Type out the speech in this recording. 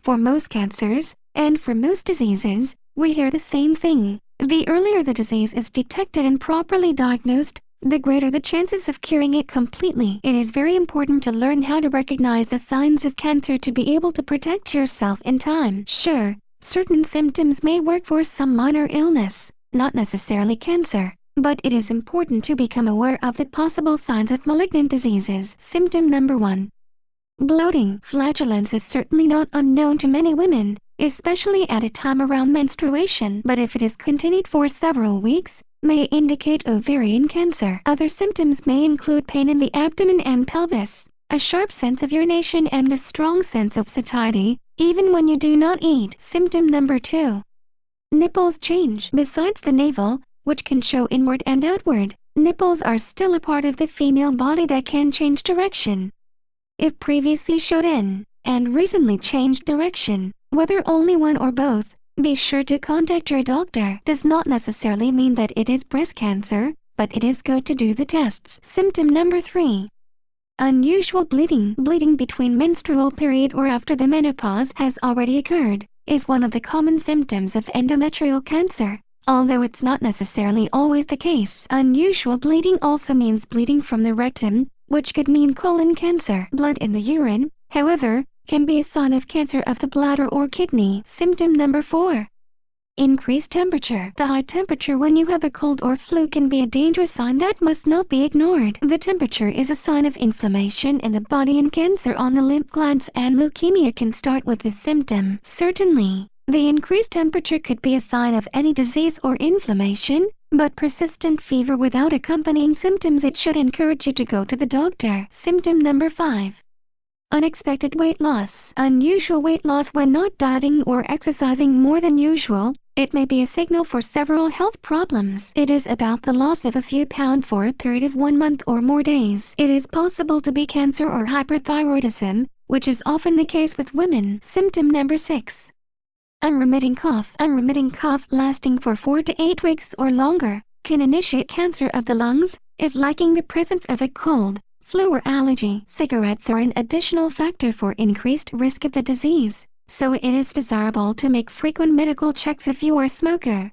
For most cancers, and for most diseases, we hear the same thing. The earlier the disease is detected and properly diagnosed, the greater the chances of curing it completely. It is very important to learn how to recognize the signs of cancer to be able to protect yourself in time. Sure, certain symptoms may work for some minor illness, not necessarily cancer, but it is important to become aware of the possible signs of malignant diseases. Symptom number 1. Bloating. Flatulence is certainly not unknown to many women, especially at a time around menstruation, but if it is continued for several weeks, may indicate ovarian cancer. Other symptoms may include pain in the abdomen and pelvis, a sharp sense of urination and a strong sense of satiety, even when you do not eat. Symptom number 2. Nipples change. Besides the navel, which can show inward and outward, nipples are still a part of the female body that can change direction. If previously showed in, and recently changed direction, whether only one or both, be sure to contact your doctor. Does not necessarily mean that it is breast cancer, but it is good to do the tests. Symptom number 3. Unusual bleeding. Bleeding between menstrual period or after the menopause has already occurred, is one of the common symptoms of endometrial cancer, although it's not necessarily always the case. Unusual bleeding also means bleeding from the rectum, which could mean colon cancer. Blood in the urine, however, can be a sign of cancer of the bladder or kidney. Symptom number 4. Increased temperature. The high temperature when you have a cold or flu can be a dangerous sign that must not be ignored. The temperature is a sign of inflammation in the body, and cancer on the lymph glands and leukemia can start with this symptom. Certainly, the increased temperature could be a sign of any disease or inflammation, but persistent fever without accompanying symptoms, it should encourage you to go to the doctor. Symptom number 5. Unexpected weight loss. Unusual weight loss when not dieting or exercising more than usual. It may be a signal for several health problems. It is about the loss of a few pounds for a period of 1 month or more days. It is possible to be cancer or hyperthyroidism, which is often the case with women. Symptom number 6. Unremitting cough. Unremitting cough lasting for 4 to 8 weeks or longer can initiate cancer of the lungs, if lacking the presence of a cold, flu or allergy. Cigarettes are an additional factor for increased risk of the disease, so it is desirable to make frequent medical checks if you are a smoker.